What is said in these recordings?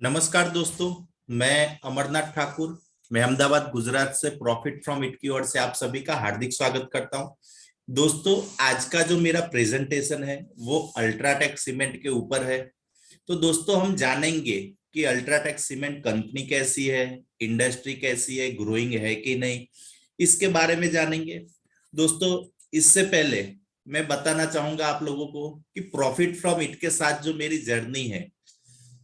नमस्कार दोस्तों। मैं अमरनाथ ठाकुर, मैं अहमदाबाद गुजरात से प्रॉफिट फ्रॉम इट की ओर से आप सभी का हार्दिक स्वागत करता हूं। दोस्तों, आज का जो मेरा प्रेजेंटेशन है वो अल्ट्राटेक सीमेंट के ऊपर है। तो दोस्तों, हम जानेंगे कि अल्ट्राटेक सीमेंट कंपनी कैसी है, इंडस्ट्री कैसी है, ग्रोइंग है कि नहीं, इसके बारे में जानेंगे। दोस्तों, इससे पहले मैं बताना चाहूंगा आप लोगों को कि प्रॉफिट फ्रॉम इट के साथ जो मेरी जर्नी है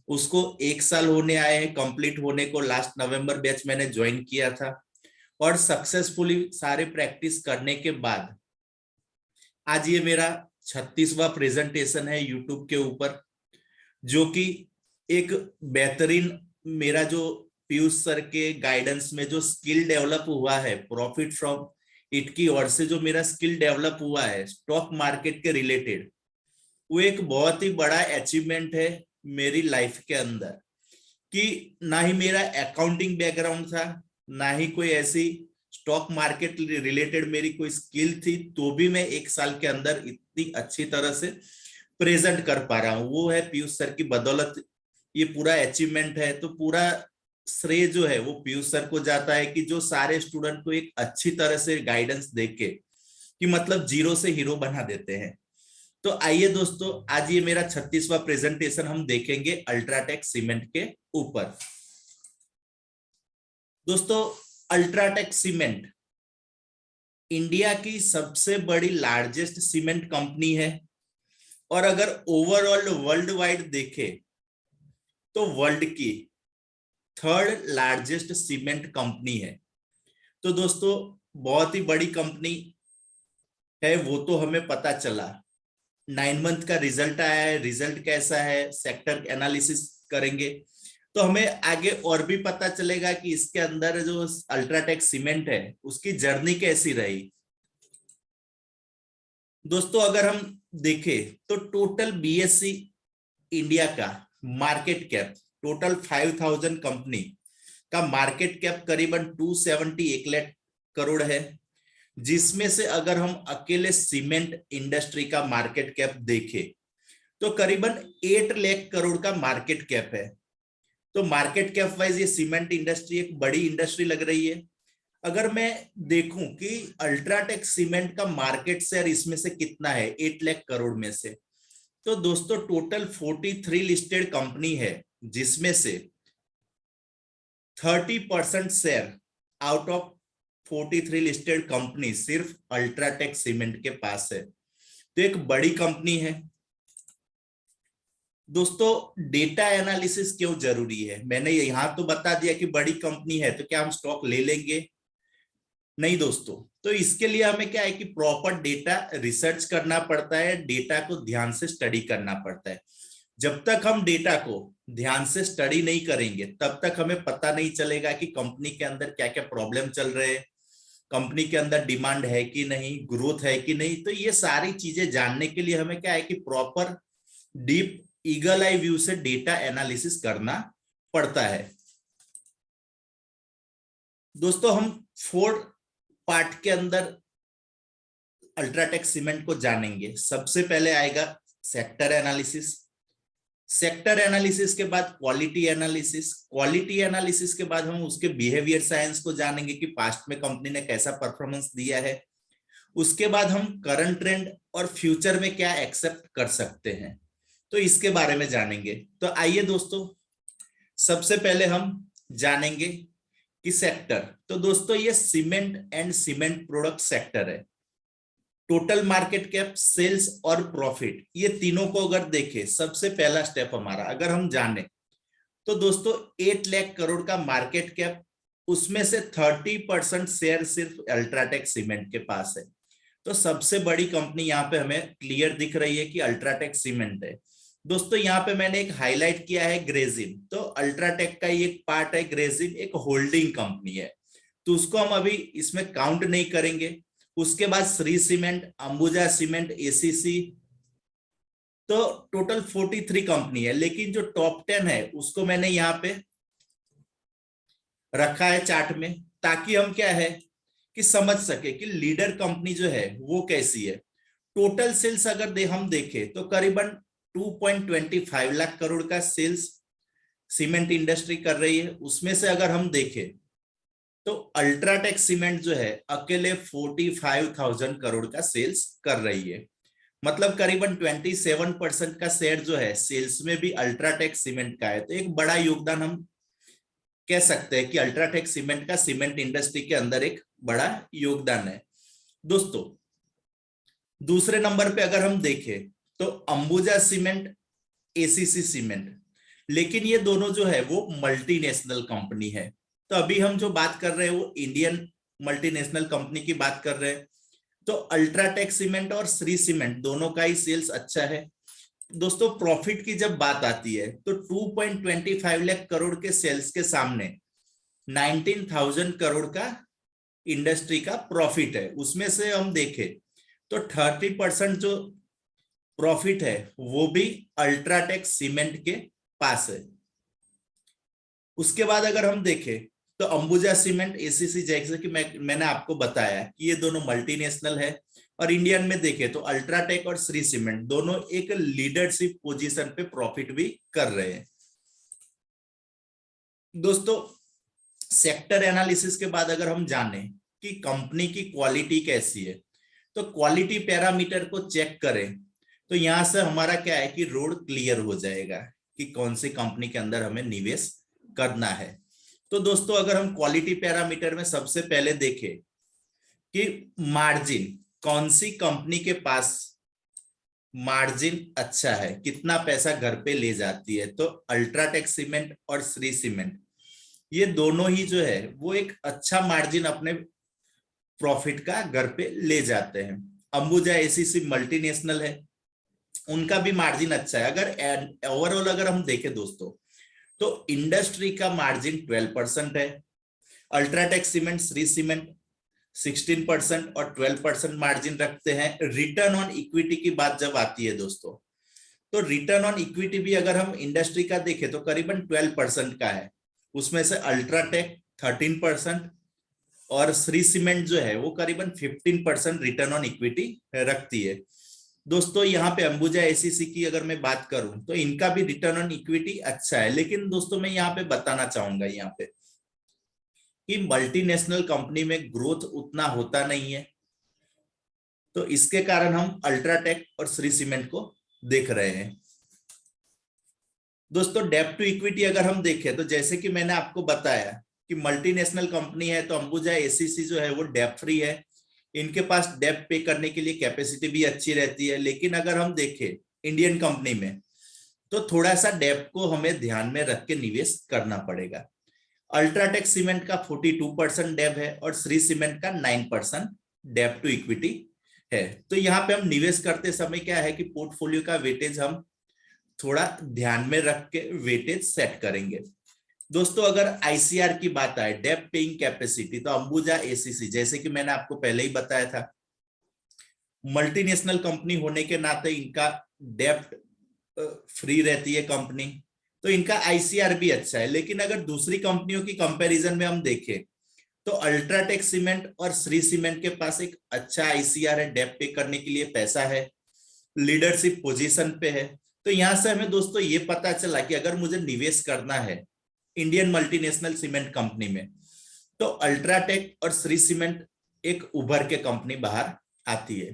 उसको 1 साल होने आए हैं कंप्लीट होने को। लास्ट नवंबर बैच मैंने ज्वाइन किया था और सक्सेसफुली सारे प्रैक्टिस करने के बाद आज ये मेरा 36वां प्रेजेंटेशन है यूट्यूब के ऊपर, जो कि एक बेहतरीन मेरा जो पीयूष सर के गाइडेंस में जो स्किल डेवलप हुआ है प्रॉफिट फ्रॉम इट की ओर से, जो मेरा स्किल डेवलप हुआ है स्टॉक मार्केट के रिलेटेड, वो एक बहुत ही बड़ा अचीवमेंट है मेरी लाइफ के अंदर। कि ना ही मेरा अकाउंटिंग बैकग्राउंड था, ना ही कोई ऐसी स्टॉक मार्केट रिलेटेड मेरी कोई स्किल थी, तो भी मैं 1 साल के अंदर इतनी अच्छी तरह से प्रेजेंट कर पा रहा हूँ। वो है पीयूष सर की बदौलत ये पूरा अचीवमेंट है। तो पूरा श्रेय जो है वो पीयूष सर को जाता है कि जो सारे स्टूडेंट को एक अच्छी तरह से गाइडेंस देके कि मतलब जीरो से हीरो बना देते हैं। तो आइए दोस्तों, आज ये मेरा 36वां प्रेजेंटेशन हम देखेंगे अल्ट्राटेक सीमेंट के ऊपर। दोस्तों, अल्ट्राटेक सीमेंट इंडिया की सबसे बड़ी लार्जेस्ट सीमेंट कंपनी है और अगर ओवरऑल वर्ल्ड वाइड देखे तो वर्ल्ड की थर्ड लार्जेस्ट सीमेंट कंपनी है। तो दोस्तों, बहुत ही बड़ी कंपनी है, वो तो हमें पता चला। 9 मंथ का रिजल्ट आया है, रिजल्ट कैसा है, सेक्टर एनालिसिस करेंगे तो हमें आगे और भी पता चलेगा कि इसके अंदर जो अल्ट्राटेक सीमेंट है उसकी जर्नी कैसी रही। दोस्तों, अगर हम देखें तो टोटल बीएससी इंडिया का मार्केट कैप, टोटल 5000 कंपनी का मार्केट कैप करीबन 271 लाख करोड़ है, जिसमें से अगर हम अकेले सीमेंट इंडस्ट्री का मार्केट कैप देखें तो करीबन 8 लाख करोड़ का मार्केट कैप है। तो मार्केट कैप वाइज ये सीमेंट इंडस्ट्री एक बड़ी इंडस्ट्री लग रही है। अगर मैं देखूं कि अल्ट्राटेक सीमेंट का मार्केट शेयर इसमें से कितना है 8 लाख करोड़ में से, तो दोस्तों टोटल 43 लिस्टेड कंपनी है, जिसमें से 30% share out of 43 listed company सिर्फ अल्ट्राटेक सीमेंट के पास है। तो एक बड़ी कंपनी है। दोस्तों, डेटा एनालिसिस क्यों जरूरी है? मैंने यहां तो बता दिया कि बड़ी कंपनी है तो क्या हम स्टॉक ले लेंगे? नहीं दोस्तों। तो इसके लिए हमें क्या है कि प्रॉपर डेटा रिसर्च करना पड़ता है, डेटा को ध्यान से स्टडी करना पड़ता है। जब तक हम डेटा को ध्यान से स्टडी नहीं करेंगे तब तक हमें पता नहीं चलेगा कि कंपनी के अंदर क्या क्या प्रॉब्लम चल रहे हैं, कंपनी के अंदर डिमांड है कि नहीं, ग्रोथ है कि नहीं। तो ये सारी चीजें जानने के लिए हमें क्या है कि proper deep eagle eye view से डेटा एनालिसिस करना पड़ता है। दोस्तों, हम 4 पार्ट के अंदर अल्ट्राटेक सीमेंट को जानेंगे। सबसे पहले आएगा सेक्टर एनालिसिस, सेक्टर एनालिसिस के बाद क्वालिटी एनालिसिस, क्वालिटी एनालिसिस के बाद हम उसके बिहेवियर साइंस को जानेंगे कि पास्ट में कंपनी ने कैसा परफॉर्मेंस दिया है। उसके बाद हम करंट ट्रेंड और फ्यूचर में क्या एक्सेप्ट कर सकते हैं, तो इसके बारे में जानेंगे। तो आइए दोस्तों, सबसे पहले हम जानेंगे कि सेक्टर। तो दोस्तों, ये cement and cement product sector है। टोटल मार्केट कैप, सेल्स और प्रॉफिट, ये तीनों को अगर देखें, सबसे पहला स्टेप हमारा अगर हम जाने तो दोस्तों 8 लाख करोड़ का मार्केट कैप, उसमें से 30% शेयर सिर्फ अल्ट्राटेक सीमेंट के पास है। तो सबसे बड़ी कंपनी यहाँ पे हमें क्लियर दिख रही है कि अल्ट्राटेक सीमेंट है। दोस्तों, यहाँ पे मैंने एक हाईलाइट किया है ग्रेजिम। तो अल्ट्राटेक का एक पार्ट है ग्रेजिम, एक होल्डिंग कंपनी है, तो उसको हम अभी इसमें काउंट नहीं करेंगे। उसके बाद Shri cement, Ambuja cement, ACC, तो टोटल 43 कंपनी है। लेकिन जो टॉप 10 है उसको मैंने यहाँ पे रखा है चार्ट में, ताकि हम क्या है कि समझ सके कि लीडर कंपनी जो है वो कैसी है। टोटल सेल्स अगर हम देखें तो करीबन 2.25 लाख करोड़ का सेल्स सीमेंट इंडस्ट्री कर रही है, उसमें से अगर हम देखें तो अल्ट्राटेक सीमेंट जो है अकेले 45,000 करोड़ का सेल्स कर रही है। मतलब करीबन 27% का शेयर जो है सेल्स में भी अल्ट्राटेक सीमेंट का है। तो एक बड़ा योगदान हम कह सकते हैं कि अल्ट्राटेक सीमेंट का सीमेंट इंडस्ट्री के अंदर एक बड़ा योगदान है। दोस्तों दूसरे नंबर पे अगर हम देखें तो अंबुजा सीमेंट, एसीसी सीमेंट, लेकिन ये दोनों जो है वो मल्टीनेशनल कंपनी है। तो अभी हम जो बात कर रहे हैं वो इंडियन मल्टीनेशनल कंपनी की बात कर रहे हैं। तो अल्ट्राटेक सीमेंट और श्री सीमेंट दोनों का ही सेल्स अच्छा है। दोस्तों प्रॉफिट की जब बात आती है तो 2.25 लाख करोड़ के सेल्स के सामने 19,000 करोड़ का इंडस्ट्री का प्रॉफिट है। उसमें से हम देखें तो 30% जो प्रॉफिट है वो भी अल्ट्राटेक सीमेंट के पास है। उसके बाद अगर हम देखें तो अंबुजा सीमेंट, एसीसी, जैसे कि मैंने आपको बताया कि ये दोनों मल्टीनेशनल है। और इंडियन में देखें तो अल्ट्राटेक और श्री सीमेंट दोनों एक लीडरशिप पोजीशन पे प्रॉफिट भी कर रहे हैं। दोस्तों सेक्टर एनालिसिस के बाद अगर हम जाने कि कंपनी की क्वालिटी कैसी है तो क्वालिटी पैरामीटर को चेक करें तो यहां से हमारा क्या है कि रोड क्लियर हो जाएगा कि कौन सी कंपनी के अंदर हमें निवेश करना है। तो दोस्तों अगर हम क्वालिटी पैरामीटर में सबसे पहले देखें कि मार्जिन, कौन सी कंपनी के पास मार्जिन अच्छा है, कितना पैसा घर पे ले जाती है, तो अल्ट्राटेक सीमेंट और श्री सीमेंट ये दोनों ही जो है वो एक अच्छा मार्जिन अपने प्रॉफिट का घर पे ले जाते हैं। अंबुजा एसीसी मल्टीनेशनल है, उनका भी मार्जिन अच्छा है। अगर ओवरऑल अगर हम देखें दोस्तों तो इंडस्ट्री का मार्जिन 12% है। अल्ट्राटेक सीमेंट, श्री सीमेंट 16% और 12% मार्जिन रखते हैं। रिटर्न ऑन इक्विटी की बात जब आती है दोस्तों तो रिटर्न ऑन इक्विटी भी अगर हम इंडस्ट्री का देखें तो करीबन 12% का है। उसमें से अल्ट्राटेक 13% और श्री सीमेंट जो है वो करीबन 15% रिटर्न ऑन इक्विटी रखती है। दोस्तों यहाँ पे अंबुजा एसीसी की अगर मैं बात करूं तो इनका भी रिटर्न ऑन इक्विटी अच्छा है। लेकिन दोस्तों मैं यहाँ पे बताना चाहूंगा यहाँ पे कि मल्टीनेशनल कंपनी में ग्रोथ उतना होता नहीं है, तो इसके कारण हम अल्ट्राटेक और श्री सीमेंट को देख रहे हैं। दोस्तों डेब्ट टू इक्विटी अगर हम देखें तो जैसे कि मैंने आपको बताया कि मल्टीनेशनल कंपनी है तो अंबुजा एसीसी जो है वो डेब्ट फ्री है। इनके पास डेब्ट पे करने के लिए कैपेसिटी भी अच्छी रहती है। लेकिन अगर हम देखें इंडियन कंपनी में तो थोड़ा सा डेब्ट को हमें ध्यान में रख के निवेश करना पड़ेगा। अल्ट्राटेक सीमेंट का 42% डेब्ट है और श्री सीमेंट का 9% डेब्ट टू इक्विटी है। तो यहाँ पे हम निवेश करते समय क्या है कि पोर्टफोलियो का वेटेज हम थोड़ा ध्यान में रख के वेटेज सेट करेंगे। दोस्तों अगर आईसीआर की बात आए, डेब्ट पेइंग कैपेसिटी, तो अंबुजा एसीसी जैसे कि मैंने आपको पहले ही बताया था मल्टीनेशनल कंपनी होने के नाते इनका डेब्ट फ्री रहती है कंपनी, तो इनका आईसीआर भी अच्छा है। लेकिन अगर दूसरी कंपनियों की कंपैरिजन में हम देखें तो अल्ट्राटेक सीमेंट और श्री सीमेंट के पास एक अच्छा आईसीआर है, डेब्ट पे करने के लिए पैसा है, लीडरशिप पोजीशन पे है। तो यहां से हमें दोस्तों ये पता चला कि अगर मुझे निवेश करना है इंडियन मल्टीनेशनल सीमेंट कंपनी में तो अल्ट्राटेक और श्री सीमेंट एक उभर के कंपनी बाहर आती है।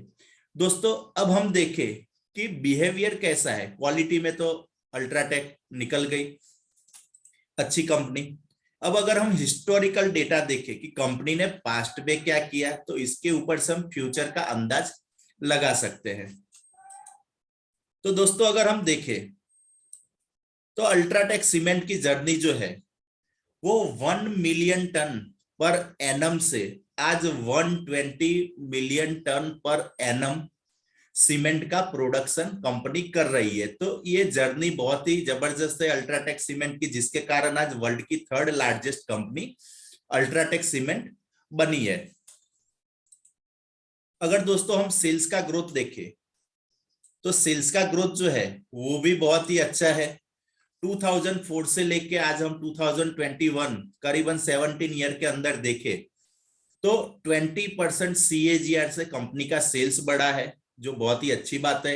दोस्तों अब हम देखें कि बिहेवियर कैसा है। क्वालिटी में तो अल्ट्राटेक निकल गई, अच्छी कंपनी। अब अगर हम हिस्टोरिकल डेटा देखें कि कंपनी ने पास्ट में क्या किया तो इसके ऊपर से हम फ्यूचर का अंदाज लगा सकते हैं। तो दोस्तों अगर हम देखें तो अल्ट्राटेक सीमेंट की जर्नी जो है वो 1 मिलियन टन पर एनम से आज 120 मिलियन टन पर एनम सीमेंट का प्रोडक्शन कंपनी कर रही है। तो ये जर्नी बहुत ही जबरदस्त है अल्ट्राटेक सीमेंट की, जिसके कारण आज वर्ल्ड की 3rd largest company UltraTech cement बनी है। अगर दोस्तों हम सेल्स का ग्रोथ देखें तो सेल्स का ग्रोथ जो है वो भी बहुत ही अच्छा है। 2004 से लेके आज हम 2021 करीबन 17 ईयर के अंदर देखे तो 20% CAGR से कंपनी का सेल्स बढ़ा है, जो बहुत ही अच्छी बात है।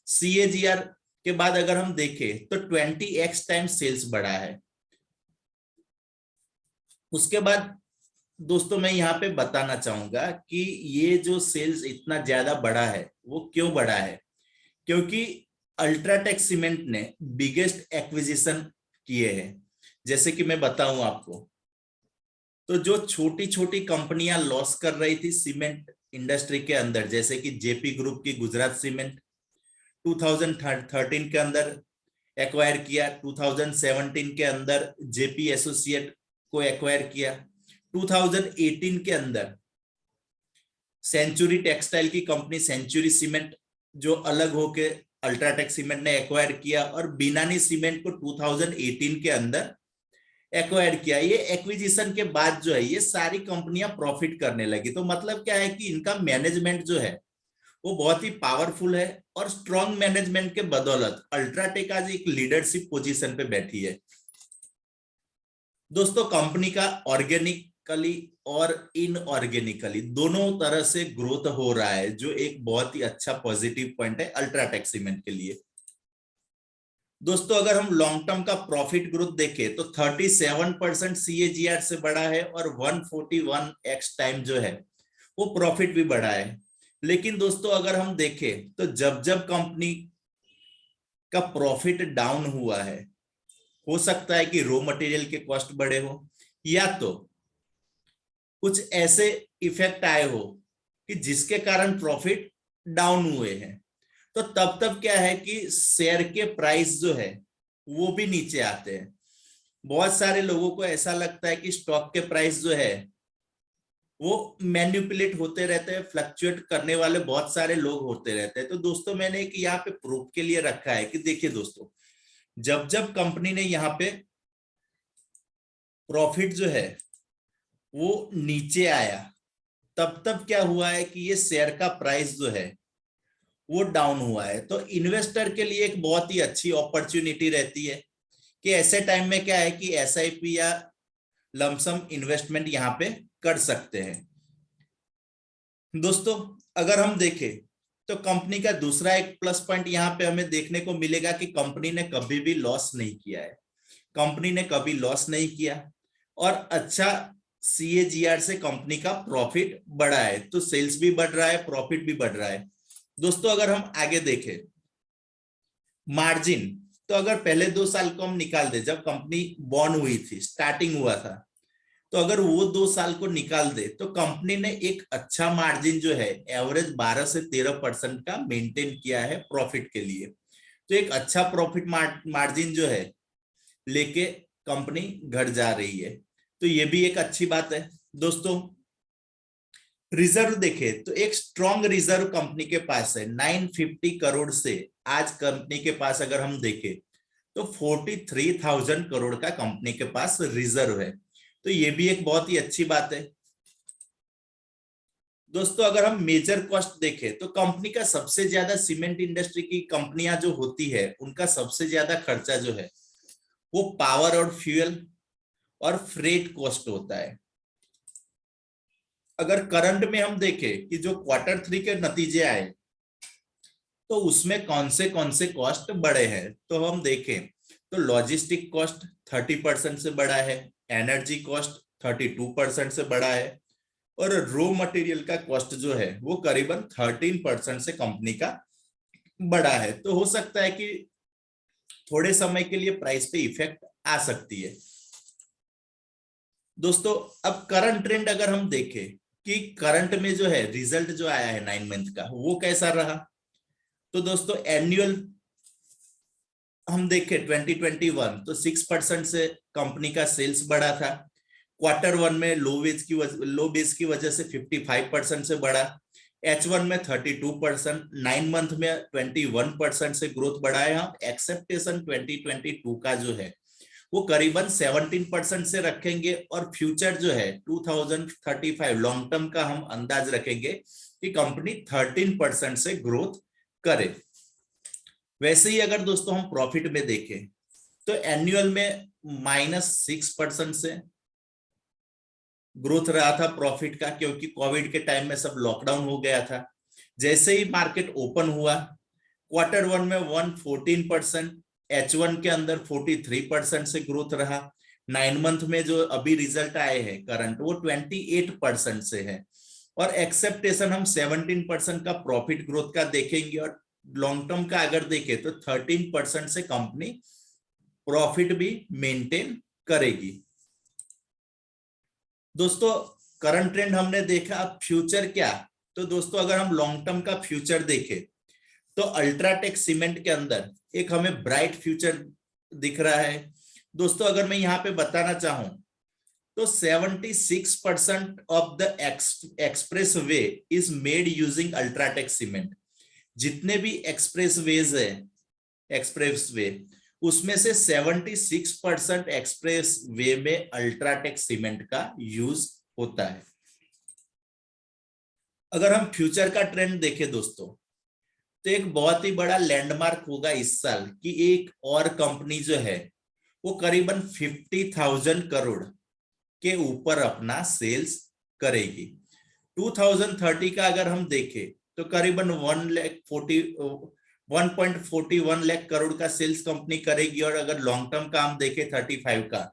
CAGR के बाद अगर हम देखें तो 20x टाइम सेल्स बढ़ा है। उसके बाद दोस्तों मैं यहाँ पे बताना चाहूंगा कि ये जो सेल्स इतना ज्यादा बढ़ा है वो क्यों बढ़ा है, क्योंकि अल्ट्राटेक सीमेंट ने बिगेस्ट एक्विजिशन किए हैं। जैसे कि मैं बताऊं आपको, तो जो छोटी छोटी कंपनियां लॉस कर रही थी सीमेंट इंडस्ट्री के अंदर, जैसे कि जेपी ग्रुप की गुजरात सीमेंट 2013 के अंदर एक्वायर किया, 2017 के अंदर जेपी एसोसिएट को एक्वायर किया, 2018 के अंदर सेंचुरी टेक्सटाइल की कंपनी सेंचुरी सीमेंट जो अलग होके अल्ट्राटेक सीमेंट ने एक्वायर किया, और बिनानी सीमेंट को 2018 के अंदर एक्वायर किया। ये एक्विजिशन के बाद जो है ये सारी कंपनियां प्रॉफिट करने लगी। तो मतलब क्या है कि इनका मैनेजमेंट जो है वो बहुत ही पावरफुल है, और स्ट्रॉन्ग मैनेजमेंट के बदौलत अल्ट्राटेक आज एक लीडरशिप पोजीशन पे बैठी है। दोस्तों कंपनी का ऑर्गेनिकली और इनऑर्गेनिकली दोनों तरह से ग्रोथ हो रहा है, जो एक बहुत ही अच्छा पॉजिटिव पॉइंट है अल्ट्राटेक सीमेंट के लिए। दोस्तों अगर हम लॉन्ग टर्म का प्रॉफिट ग्रोथ देखें तो 37% CAGR से बढ़ा है, और 141x टाइम जो है वो प्रॉफिट भी बढ़ा है। लेकिन दोस्तों अगर हम देखें तो जब जब कंपनी का प्रॉफिट डाउन हुआ है, हो सकता है कि रॉ मटेरियल के कॉस्ट बढ़े हो, या तो कुछ ऐसे इफेक्ट आए हो कि जिसके कारण प्रॉफिट डाउन हुए हैं, तो तब तब क्या है कि शेयर के प्राइस जो है वो भी नीचे आते हैं। बहुत सारे लोगों को ऐसा लगता है कि स्टॉक के प्राइस जो है वो मैनिपुलेट होते रहते हैं, फ्लक्चुएट करने वाले बहुत सारे लोग होते रहते हैं। तो दोस्तों मैंने एक यहाँ पे प्रूफ के लिए रखा है कि देखिए दोस्तों, जब जब कंपनी ने यहाँ पे प्रॉफिट जो है वो नीचे आया, तब तब क्या हुआ है कि ये शेयर का प्राइस जो है वो डाउन हुआ है। तो इन्वेस्टर के लिए एक बहुत ही अच्छी अपॉर्चुनिटी रहती है कि ऐसे टाइम में क्या है कि SIP या लमसम इन्वेस्टमेंट यहाँ पे कर सकते हैं। दोस्तों अगर हम देखें तो कंपनी का दूसरा एक प्लस पॉइंट यहाँ पे हमें देखने को मिलेगा कि कंपनी ने कभी भी लॉस नहीं किया है। कंपनी ने कभी लॉस नहीं किया, और अच्छा CAGR से कंपनी का प्रॉफिट बढ़ा है। तो सेल्स भी बढ़ रहा है, प्रॉफिट भी बढ़ रहा है। दोस्तों अगर हम आगे देखें मार्जिन, तो अगर पहले 2 साल को हम निकाल दे, जब कंपनी बॉर्न हुई थी, स्टार्टिंग हुआ था, तो अगर वो 2 साल को निकाल दे तो कंपनी ने एक अच्छा मार्जिन जो है एवरेज 12 से 13% का मेंटेन किया है प्रॉफिट के लिए। तो एक अच्छा प्रॉफिट मार्जिन जो है लेके कंपनी घट जा रही है, तो ये भी एक अच्छी बात है। दोस्तों रिजर्व देखे तो एक स्ट्रॉन्ग रिजर्व कंपनी के पास है 950 करोड़ से। आज कंपनी के पास अगर हम देखें तो 43,000 करोड़ का कंपनी के पास रिजर्व है, तो ये भी एक बहुत ही अच्छी बात है। दोस्तों अगर हम मेजर कॉस्ट देखें तो कंपनी का सबसे ज्यादा सीमेंट इंडस्ट्री की कंपनियां जो होती है उनका सबसे ज्यादा खर्चा जो है वो पावर और फ्यूल और फ्रेट कॉस्ट होता है। अगर करंट में हम देखें कि जो Q3 के नतीजे आए तो उसमें कौन से कॉस्ट बढ़े हैं, तो हम देखें तो लॉजिस्टिक कॉस्ट 30% से बढ़ा है, एनर्जी कॉस्ट 32% से बढ़ा है, और रॉ मटेरियल का कॉस्ट जो है वो करीबन 13% से कंपनी का बढ़ा है। तो हो सकता है कि थोड़े समय के लिए प्राइस पे इफेक्ट आ सकती है। दोस्तों अब करंट ट्रेंड अगर हम देखें कि करंट में जो है रिजल्ट जो आया है 9 मंथ का वो कैसा रहा, तो दोस्तों एनुअल हम देखें 2021 तो 6% से कंपनी का सेल्स बढ़ा था। Q1 में लो बेस की वजह से 55% से बढ़ा, H1 में 32%, 9 मंथ में 21% से ग्रोथ बढ़ा है। हम एक्सेप्टेशन 2022 का जो है वो करीबन 17% से रखेंगे, और फ्यूचर जो है 2035 लॉन्ग टर्म का हम अंदाज रखेंगे कि कंपनी 13% से ग्रोथ करे। वैसे ही अगर दोस्तों हम प्रॉफिट में देखें तो एनुअल में -6% से ग्रोथ रहा था प्रॉफिट का, क्योंकि कोविड के टाइम में सब लॉकडाउन हो गया था। जैसे ही मार्केट ओपन हुआ Q1 में 114%, H1 के अंदर 43% से ग्रोथ रहा। 9 मंथ में जो अभी रिजल्ट आए हैं करंट, वो 28% से है। और एक्सेप्टेशन हम 17% का प्रॉफिट ग्रोथ का देखेंगे, और लॉन्ग टर्म का अगर देखें तो 13% से कंपनी प्रॉफिट भी मेंटेन करेगी। दोस्तों करंट ट्रेंड हमने देखा, अब फ्यूचर क्या? तो दोस्तों अगर हम लॉन्ग टर्म का फ्यूचर देखें तो अल्ट्राटेक सीमेंट के अंदर एक हमें ब्राइट फ्यूचर दिख रहा है। दोस्तों अगर मैं यहाँ पे बताना चाहूं तो 76% of the express way is made using UltraTech cement. जितने भी एक्सप्रेस वेज है, एक्सप्रेस वे, उसमें से 76% एक्सप्रेस वे में अल्ट्राटेक सीमेंट का यूज होता है। अगर हम फ्यूचर का ट्रेंड देखें दोस्तों, तो एक बहुत ही बड़ा लैंडमार्क होगा इस साल कि एक और कंपनी जो है वो करीबन 50,000 करोड़ के ऊपर अपना सेल्स करेगी। 2030 का अगर हम देखें तो करीबन 1.41 लाख करोड़ का सेल्स कंपनी करेगी। और अगर लॉन्ग टर्म का हम देखें 35 का,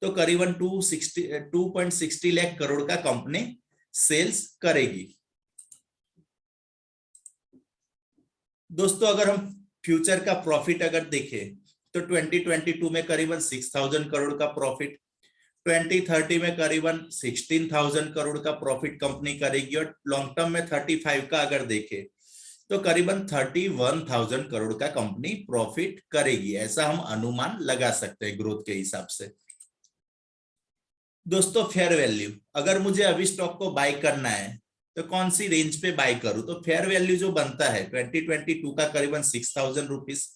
तो करीबन 2.60 लाख करोड़ का कंपनी सेल्स करेगी। दोस्तों अगर हम फ्यूचर का प्रॉफिट अगर देखें तो 2022 में करीबन 6,000 करोड़ का प्रॉफिट, 2030 में करीबन 16,000 करोड़ का प्रॉफिट कंपनी करेगी। और लॉन्ग टर्म में 35 का अगर देखें तो करीबन 31,000 करोड़ का कंपनी प्रॉफिट करेगी। ऐसा हम अनुमान लगा सकते हैं ग्रोथ के हिसाब से। दोस्तों फेयर वैल्यू, अगर मुझे अभी स्टॉक को बाय करना है तो कौन सी रेंज पे बाय करूं? तो फेयर वैल्यू जो बनता है 2022 का करीबन 6,000 रुपीज,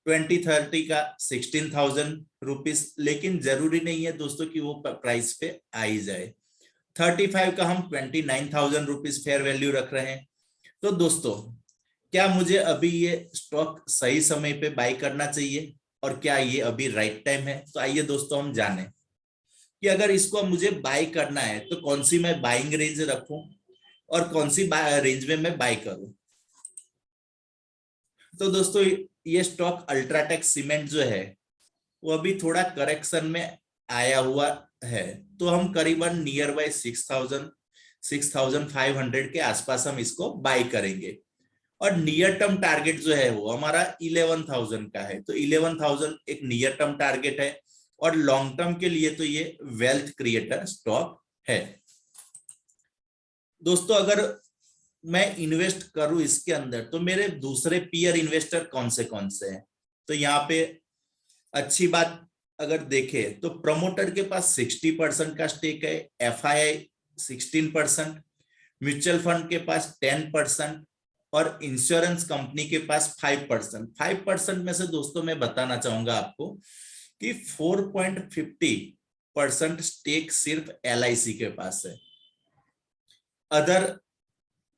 2030 का 16,000 रुपीज। लेकिन जरूरी नहीं है दोस्तों कि वो प्राइस पे आ ही जाए। 35 का हम 29,000 रुपीज फेयर वैल्यू रख रहे हैं। तो दोस्तों क्या मुझे अभी ये स्टॉक सही समय पे बाय करना चाहिए, और क्या ये अभी राइट टाइम है? तो आइए दोस्तों हम जाने कि अगर इसको मुझे बाय करना है तो कौन सी मैं बाइंग रेंज रखूं और कौन सी रेंज में मैं बाय करूं। तो दोस्तों ये स्टॉक अल्ट्राटेक सीमेंट जो है वो अभी थोड़ा करेक्शन में आया हुआ है। तो हम करीबन नियर बाय 6,500 के आसपास हम इसको बाय करेंगे। और नियर टर्म टारगेट जो है वो हमारा 11,000 का है। तो 11,000 एक नियर टर्म टारगेट है, और लॉन्ग टर्म के लिए तो ये वेल्थ क्रिएटर स्टॉक है। दोस्तों अगर मैं इन्वेस्ट करूं इसके अंदर तो मेरे दूसरे पीयर इन्वेस्टर कौन से हैं? तो यहाँ पे अच्छी बात अगर देखें तो प्रमोटर के पास 60% का स्टेक है, FII 16%, म्यूचुअल फंड के पास 10%, और इंश्योरेंस कंपनी के पास 5%। 5% में से दोस्तों मैं बताना चाहूंगा आपको कि 4.50% स्टेक सिर्फ LIC के पास है। अदर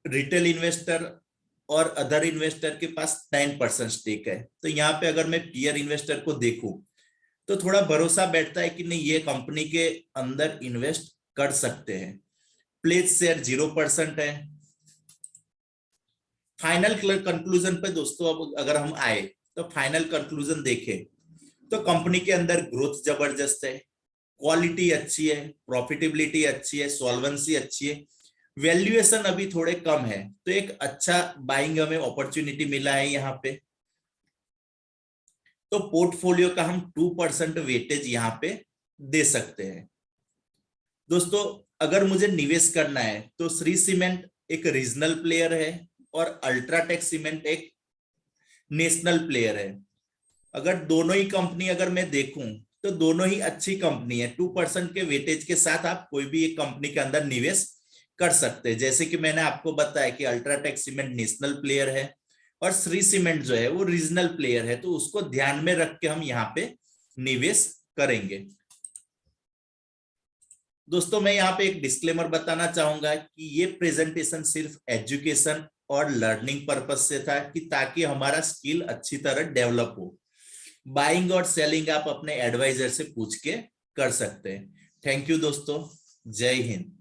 रिटेल इन्वेस्टर और अदर इन्वेस्टर के पास 9% स्टेक है। तो यहाँ पे अगर मैं पीयर इन्वेस्टर को देखूं तो थोड़ा भरोसा बैठता है कि नहीं ये कंपनी के अंदर इन्वेस्ट कर सकते हैं। प्लेज शेयर 0% है। फाइनल कंक्लूजन पे दोस्तों अब अगर हम आए तो फाइनल कंक्लूजन देखें तो कंपनी के अंदर ग्रोथ जबरदस्त है, क्वालिटी अच्छी है, प्रॉफिटेबिलिटी अच्छी है, सॉल्वेंसी अच्छी है, वैल्यूएशन अभी थोड़े कम है। तो एक अच्छा बाइंग हमें अपॉर्चुनिटी मिला है यहाँ पे। तो पोर्टफोलियो का हम 2% वेटेज यहाँ पे दे सकते हैं। दोस्तों अगर मुझे निवेश करना है तो श्री सीमेंट एक रीजनल प्लेयर है और अल्ट्राटेक सीमेंट एक नेशनल प्लेयर है। अगर दोनों ही कंपनी अगर मैं देखूं तो दोनों ही अच्छी कंपनी है। 2% के वेटेज के साथ आप कोई भी एक कंपनी के अंदर निवेश कर सकते हैं। जैसे कि मैंने आपको बताया कि अल्ट्राटेक सीमेंट नेशनल प्लेयर है और श्री सीमेंट जो है वो रीजनल प्लेयर है। तो उसको ध्यान में रख के हम यहाँ पे निवेश करेंगे। दोस्तों मैं यहाँ पे एक डिस्क्लेमर बताना चाहूंगा कि ये प्रेजेंटेशन सिर्फ एजुकेशन और लर्निंग पर्पस से था कि ताकि हमारा स्किल अच्छी तरह डेवलप हो। बाइंग और सेलिंग आप अपने एडवाइजर से पूछ के कर सकते हैं। थैंक यू दोस्तों, जय हिंद।